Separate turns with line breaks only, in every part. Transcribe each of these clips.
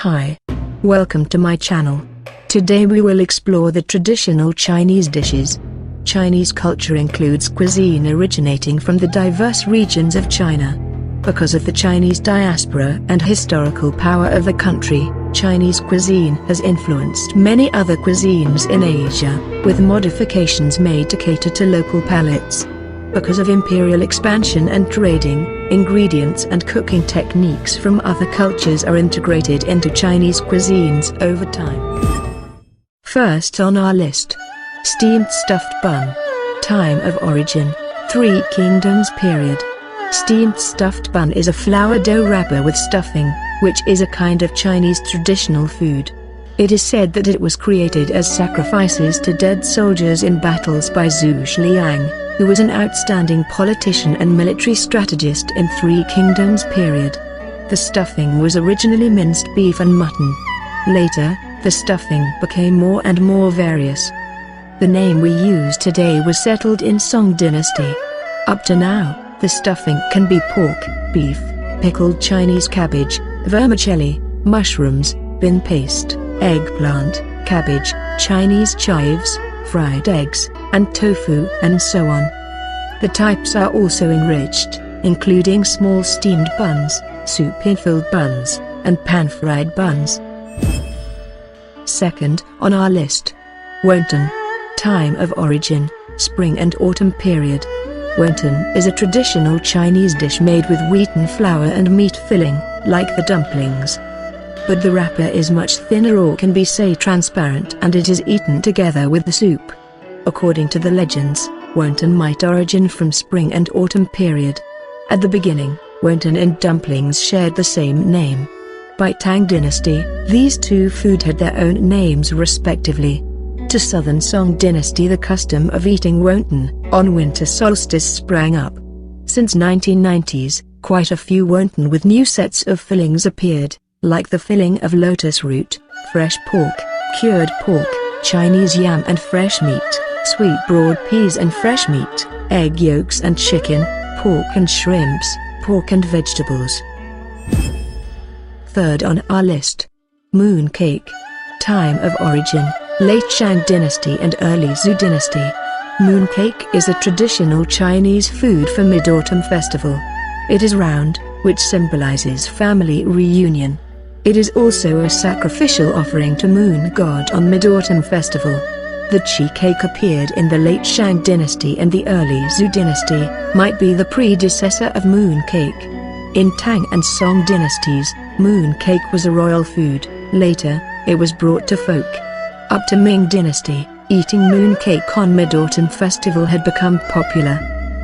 Hi. Welcome to my channel. Today we will explore the traditional Chinese dishes. Chinese culture includes cuisine originating from the diverse regions of China. Because of the Chinese diaspora and historical power of the country, Chinese cuisine has influenced many other cuisines in Asia, with modifications made to cater to local palates. Because of imperial expansion and trading, ingredients and cooking techniques from other cultures are integrated into Chinese cuisines over time. First on our list, steamed stuffed bun. Time of origin, 3 Kingdoms period. Steamed stuffed bun is a flour dough wrapper with stuffing, which is a kind of Chinese traditional food. It is said that it was created as sacrifices to dead soldiers in battles by Zhu Liang, who was an outstanding politician and military strategist in 3 Kingdoms period. The stuffing was originally minced beef and mutton. Later, the stuffing became more and more various. The name we use today was settled in Song dynasty. Up to now, the stuffing can be pork, beef, pickled Chinese cabbage, vermicelli, mushrooms, bean paste, eggplant, cabbage, Chinese chives, fried eggs, and tofu, and so on. The types are also enriched, including small steamed buns, soup-filled buns, and pan-fried buns. Second on our list, Wonton. Time of origin, spring and autumn period. Wonton is a traditional Chinese dish made with wheaten flour and meat filling, like the dumplings. But the wrapper is much thinner or can be say transparent, and it is eaten together with the soup. According to the legends, Wonton might origin from spring and autumn period. At the beginning, Wonton and dumplings shared the same name. By Tang dynasty, these two food had their own names respectively. To southern Song dynasty, the custom of eating wonton on winter solstice sprang up. Since 1990s, quite a few wonton with new sets of fillings appeared, like the filling of lotus root, fresh pork, cured pork, Chinese yam and fresh meat, sweet broad peas and fresh meat, egg yolks and chicken, pork and shrimps, pork and vegetables. Third on our list, moon cake. Time of origin, late Shang dynasty and early Zhou dynasty. Moon cake is a traditional Chinese food for Mid-Autumn festival. It is round, which symbolizes family reunion. It is also a sacrificial offering to Moon God on Mid-Autumn festival. The Qi cake appeared in the late Shang dynasty and the early Zhou dynasty, might be the predecessor of moon cake. In Tang and Song dynasties, moon cake was a royal food. Later, it was brought to folk. Up to Ming dynasty, eating moon cake on Mid-Autumn festival had become popular.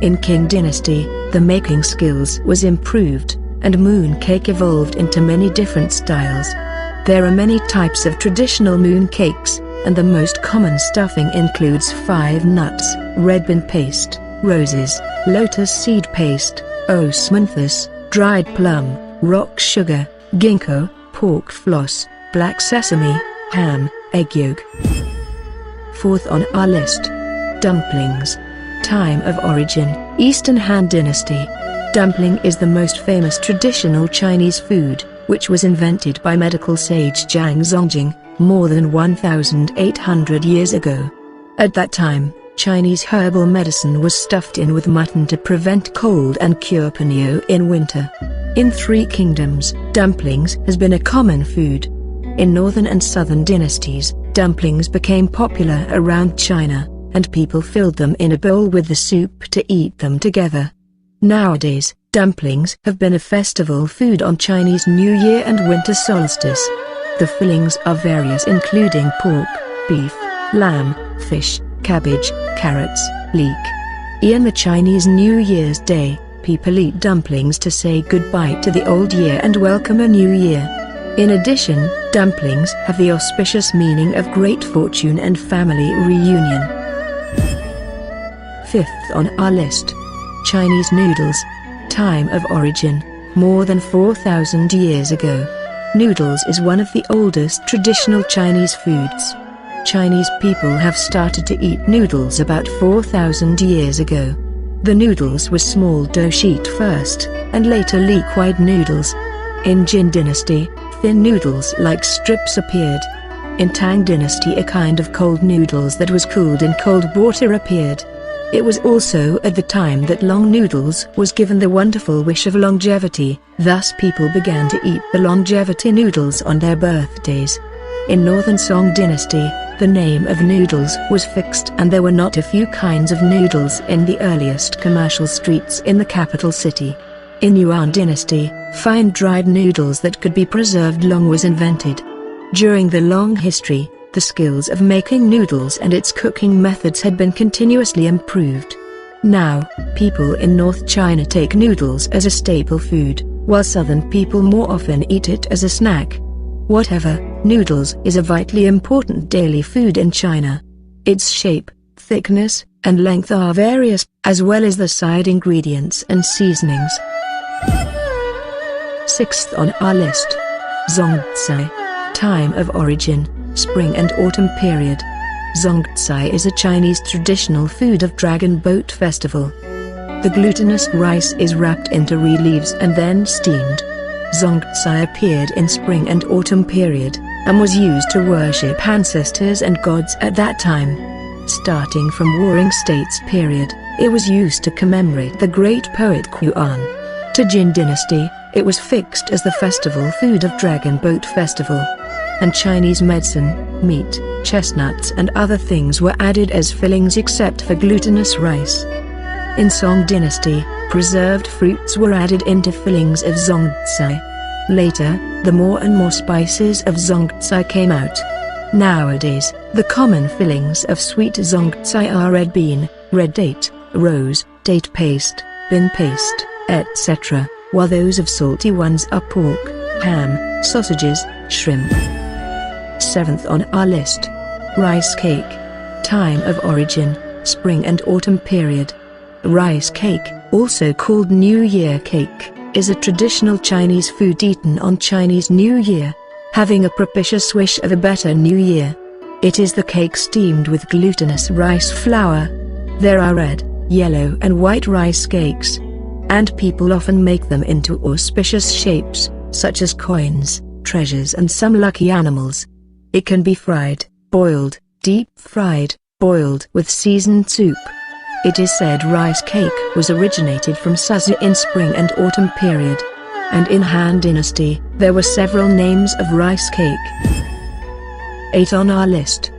In Qing dynasty, the making skills was improved, and moon cake evolved into many different styles. There are many types of traditional moon cakes, and the most common stuffing includes 5 nuts, red bean paste, roses, lotus seed paste, osmanthus, dried plum, rock sugar, ginkgo, pork floss, black sesame, ham, egg yolk. Fourth on our list, dumplings. Time of origin, Eastern Han dynasty. Dumpling is the most famous traditional Chinese food, which was invented by medical sage Zongzi more than 1,800 years ago. At that time, Chinese herbal medicine was stuffed in with mutton to prevent cold and cure ponyo in winter. In 3 Kingdoms, dumplings has been a common food. In northern and southern dynasties, dumplings became popular around China, and people filled them in a bowl with the soup to eat them together. Nowadays, dumplings have been a festival food on Chinese New Year and winter solstice. The fillings are various, including pork, beef, lamb, fish, cabbage, carrots, leek. In the Chinese New Year's Day, people eat dumplings to say goodbye to the old year and welcome a new year. In addition, dumplings have the auspicious meaning of great fortune and family reunion. Fifth on our list, Chinese noodles. Time of origin, more than 4,000 years ago. Noodles is one of the oldest traditional Chinese foods. Chinese people have started to eat noodles about 4,000 years ago. The noodles were small dough sheet first, and later liquid noodles. In Jin dynasty, thin noodles like strips appeared. In Tang Dynasty, a kind of cold noodles that was cooled in cold water appeared. It was also at the time that long noodles was given the wonderful wish of longevity, thus people began to eat the longevity noodles on their birthdays. In Northern Song Dynasty, the name of noodles was fixed and there were not a few kinds of noodles in the earliest commercial streets in the capital city. In Yuan Dynasty, fine dried noodles that could be preserved long was invented. During the long history, the skills of making noodles and its cooking methods had been continuously improved. Now, people in North China take noodles as a staple food, while southern people more often eat it as a snack. Whatever, noodles is a vitally important daily food in China. Its shape, thickness, and length are various, as well as the side ingredients and seasonings. Sixth on our list. Zongzi. Time of origin, spring and autumn period. Zongzi is a Chinese traditional food of Dragon Boat Festival. The glutinous rice is wrapped into reed leaves and then steamed. Zongzi appeared in spring and autumn period, and was used to worship ancestors and gods at that time. Starting from Warring States period, it was used to commemorate the great poet Yuan. To Jin Dynasty, it was fixed as the festival food of Dragon Boat Festival. And Chinese medicine, meat, chestnuts and other things were added as fillings except for glutinous rice. In Song Dynasty, preserved fruits were added into fillings of Zongzi. Later, the more and more spices of Zongzi came out. Nowadays, the common fillings of sweet Zongzi are red bean, red date, rose, date paste, bean paste, etc., while those of salty ones are pork, ham, sausages, shrimp. Seventh on our list. Rice cake. Time of origin, spring and autumn period. Rice cake, also called New Year cake, is a traditional Chinese food eaten on Chinese New Year, having a propitious wish of a better new year. It is the cake steamed with glutinous rice flour. There are red, yellow and white rice cakes, and people often make them into auspicious shapes, such as coins, treasures and some lucky animals. It can be fried, boiled, deep-fried, boiled with seasoned soup. It is said rice cake was originated from Suzi in spring and autumn period. And in Han Dynasty, there were several names of rice cake. 8 on our list.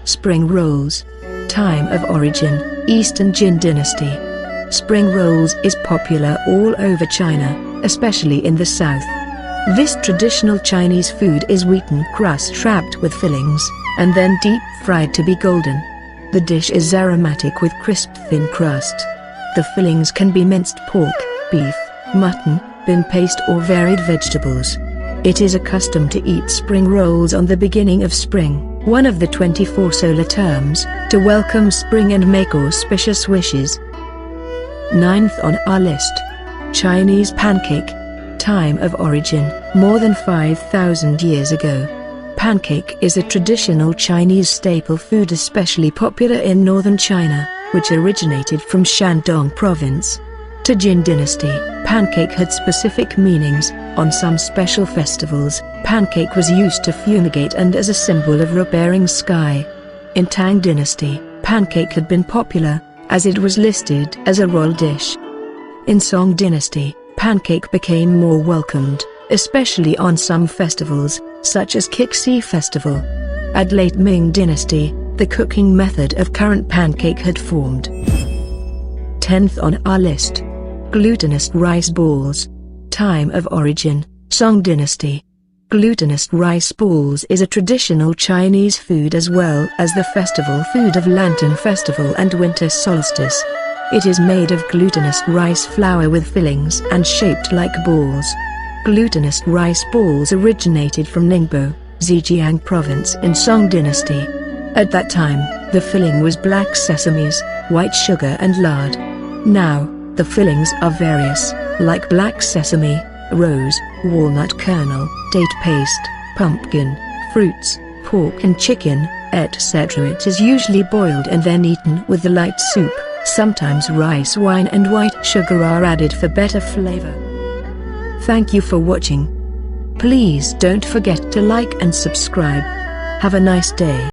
Spring rolls. Time of origin, Eastern Jin Dynasty. Spring rolls is popular all over China, especially in the south. This traditional Chinese food is wheaten crust wrapped with fillings, and then deep-fried to be golden. The dish is aromatic with crisp thin crust. The fillings can be minced pork, beef, mutton, bean paste or varied vegetables. It is a custom to eat spring rolls on the beginning of spring, one of the 24 solar terms, to welcome spring and make auspicious wishes. 9th on our list. Chinese pancake. Time of origin, more than 5,000 years ago. Pancake is a traditional Chinese staple food especially popular in northern China, which originated from Shandong province. To Jin Dynasty, pancake had specific meanings. On some special festivals, pancake was used to fumigate and as a symbol of repairing sky. In Tang Dynasty, pancake had been popular, as it was listed as a royal dish. In Song Dynasty, pancake became more welcomed, especially on some festivals, such as Qixi Festival. At late Ming Dynasty, the cooking method of current pancake had formed. 10th on our list. Glutinous rice balls. Time of origin, Song Dynasty. Glutinous rice balls is a traditional Chinese food as well as the festival food of Lantern Festival and Winter Solstice. It is made of glutinous rice flour with fillings and shaped like balls. Glutinous rice balls originated from Ningbo, Zhejiang province in Song Dynasty. At that time, the filling was black sesames, white sugar and lard. Now, the fillings are various, like black sesame, rose, walnut kernel, date paste, pumpkin, fruits, pork and chicken, etc. It is usually boiled and then eaten with the light soup. Sometimes rice wine and white sugar are added for better flavor. Thank you for watching. Please don't forget to like and subscribe. Have a nice day.